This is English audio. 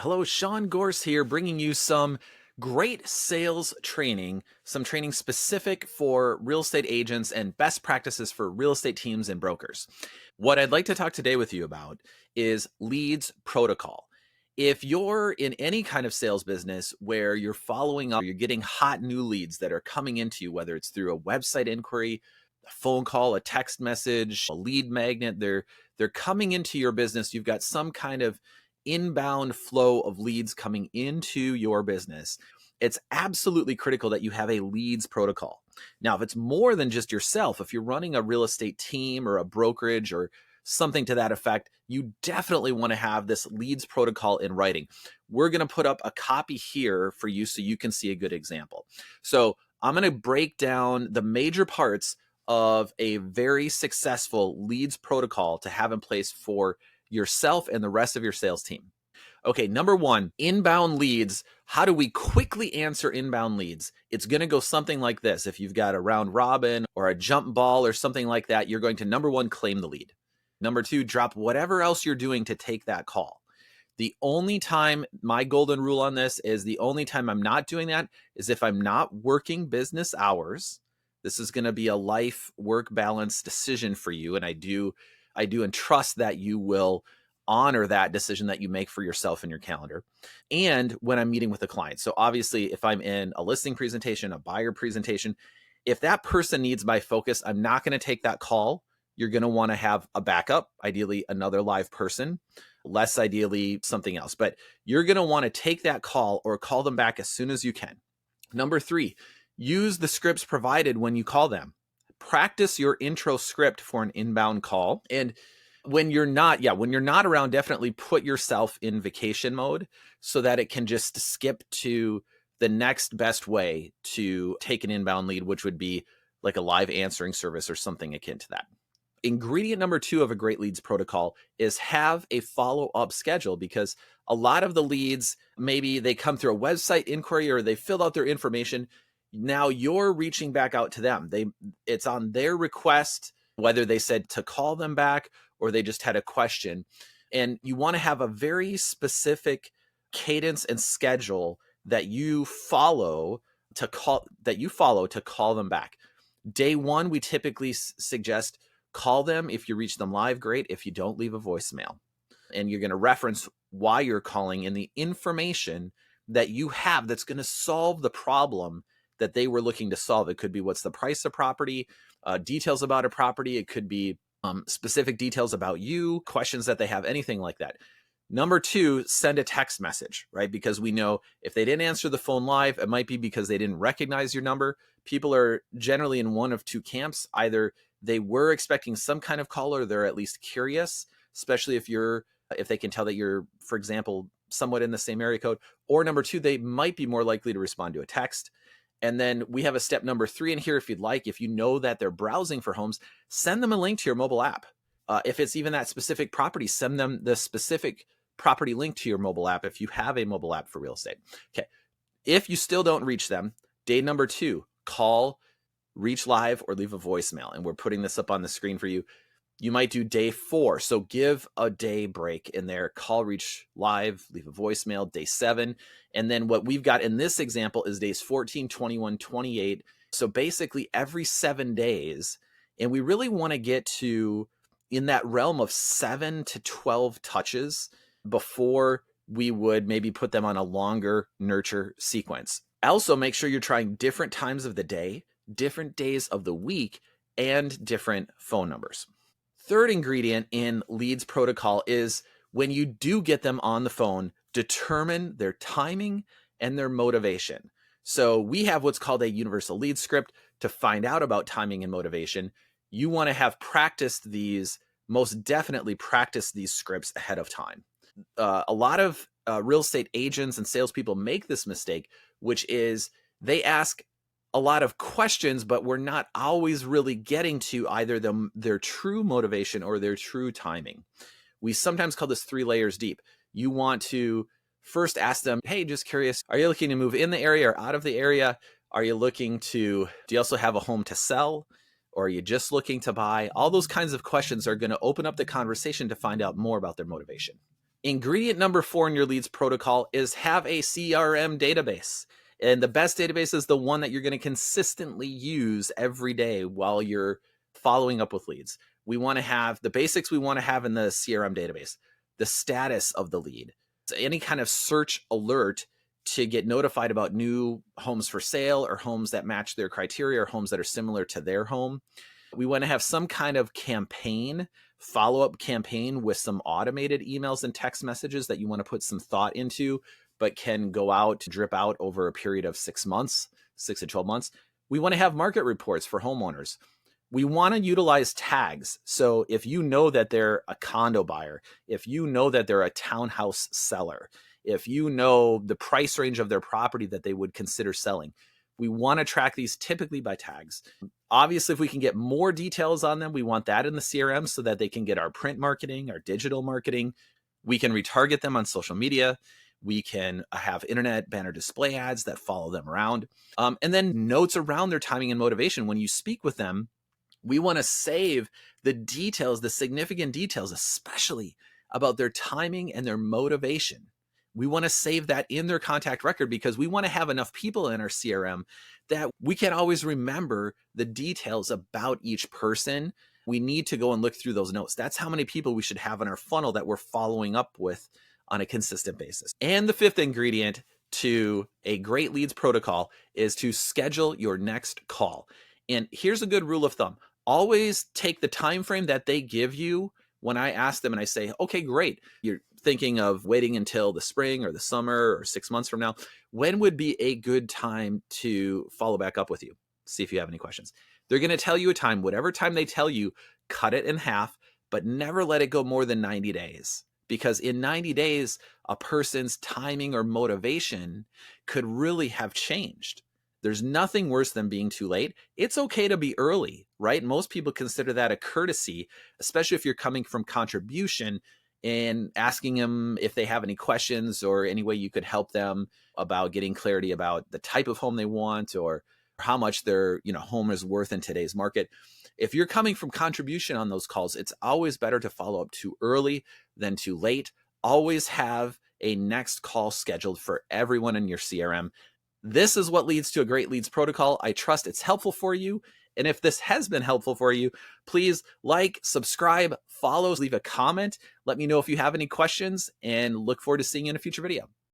Hello, Sean Gorse here, bringing you some great sales training, some training specific for real estate agents and best practices for real estate teams and brokers. What I'd like to talk today with you about is leads protocol. If you're in any kind of sales business where you're following up, you're getting hot new leads that are coming into you, whether it's through a website inquiry, a phone call, a text message, a lead magnet, they're coming into your business. You've got some kind of inbound flow of leads coming into your business. It's absolutely critical that you have a leads protocol. Now, if it's more than just yourself, if you're running a real estate team or a brokerage or something to that effect, you definitely want to have this leads protocol in writing. We're going to put up a copy here for you so you can see a good example. So I'm going to break down the major parts of a very successful leads protocol to have in place for yourself and the rest of your sales team. Okay, number one, inbound leads. How do we quickly answer inbound leads? It's going to go something like this. If you've got a round robin or a jump ball or something like that, you're going to, number one, claim the lead. Number two, drop whatever else you're doing to take that call. The only time, my golden rule on this is the only time I'm not doing that is if I'm not working business hours. This is going to be a life work balance decision for you. And I do and trust that you will honor that decision that you make for yourself in your calendar. And when I'm meeting with a client. So obviously, if I'm in a listing presentation, a buyer presentation, if that person needs my focus, I'm not going to take that call. You're going to want to have a backup, ideally another live person, less ideally something else. But you're going to want to take that call or call them back as soon as you can. Number three, use the scripts provided when you call them. Practice your intro script for an inbound call. And when you're not around, definitely put yourself in vacation mode so that it can just skip to the next best way to take an inbound lead, which would be like a live answering service or something akin to that. Ingredient number two of a great leads protocol is have a follow-up schedule, because a lot of the leads, maybe they come through a website inquiry or they filled out their information. Now you're reaching back out to them. It's on their request, whether they said to call them back or they just had a question. And you want to have a very specific cadence and schedule that you follow to call them back. Day one, we typically suggest call them. If you reach them live, great. If you don't, leave a voicemail. And you're going to reference why you're calling and the information that you have that's going to solve the problem that they were looking to solve. It could be what's the price of property, details about a property. It could be specific details about you, questions that they have, anything like that. Number two, send a text message, right? Because we know if they didn't answer the phone live, it might be because they didn't recognize your number. People are generally in one of two camps. Either they were expecting some kind of call or they're at least curious, especially if they can tell that you're, for example, somewhat in the same area code. Or number two, they might be more likely to respond to a text. And then we have a step number three in here. If you'd like, if you know that they're browsing for homes, send them a link to your mobile app. If it's even that specific property, send them the specific property link to your mobile app if you have a mobile app for real estate. Okay. If you still don't reach them, day number two, call, reach live, or leave a voicemail. And we're putting this up on the screen for you. You might do day four. So give a day break in there. Call, reach live, leave a voicemail, day seven. And then what we've got in this example is days 14, 21, 28. So basically every 7 days. And we really want to get to in that realm of 7 to 12 touches before we would maybe put them on a longer nurture sequence. Also, make sure you're trying different times of the day, different days of the week, and different phone numbers. Third ingredient in leads protocol is when you do get them on the phone, determine their timing and their motivation. So we have what's called a universal lead script to find out about timing and motivation. You want to have most definitely practice these scripts ahead of time. A lot of real estate agents and salespeople make this mistake, which is they ask a lot of questions, but we're not always really getting to either their true motivation or their true timing. We sometimes call this 3 layers deep. You want to first ask them, hey, just curious, are you looking to move in the area or out of the area? Do you also have a home to sell? Or are you just looking to buy? All those kinds of questions are going to open up the conversation to find out more about their motivation. Ingredient number 4 in your leads protocol is have a CRM database. And the best database is the one that you're going to consistently use every day while you're following up with leads. We want to have the basics we want to have in the CRM database, the status of the lead, any kind of search alert to get notified about new homes for sale or homes that match their criteria or homes that are similar to their home. We want to have some kind of campaign, follow-up campaign with some automated emails and text messages that you want to put some thought into, but can go out, drip out over a period of 6 months, 6 to 12 months. We want to have market reports for homeowners. We want to utilize tags. So if you know that they're a condo buyer, if you know that they're a townhouse seller, if you know the price range of their property that they would consider selling, we want to track these typically by tags. Obviously, if we can get more details on them, we want that in the CRM so that they can get our print marketing, our digital marketing. We can retarget them on social media. We can have internet banner display ads that follow them around. And then notes around their timing and motivation. When you speak with them, we want to save the details, the significant details, especially about their timing and their motivation. We want to save that in their contact record because we want to have enough people in our CRM that we can always remember the details about each person. We need to go and look through those notes. That's how many people we should have in our funnel that we're following up with on a consistent basis. And the 5th ingredient to a great leads protocol is to schedule your next call. And here's a good rule of thumb. Always take the time frame that they give you. When I ask them and I say, okay, great, you're thinking of waiting until the spring or the summer or 6 months from now, when would be a good time to follow back up with you? See if you have any questions. They're going to tell you a time, whatever time they tell you, cut it in half, but never let it go more than 90 days. Because in 90 days, a person's timing or motivation could really have changed. There's nothing worse than being too late. It's okay to be early, right? Most people consider that a courtesy, especially if you're coming from contribution and asking them if they have any questions or any way you could help them about getting clarity about the type of home they want or how much their home is worth in today's market. If you're coming from contribution on those calls, it's always better to follow up too early than too late. Always have a next call scheduled for everyone in your CRM. This is what leads to a great leads protocol. I trust it's helpful for you. And if this has been helpful for you, please like, subscribe, follow, leave a comment. Let me know if you have any questions and look forward to seeing you in a future video.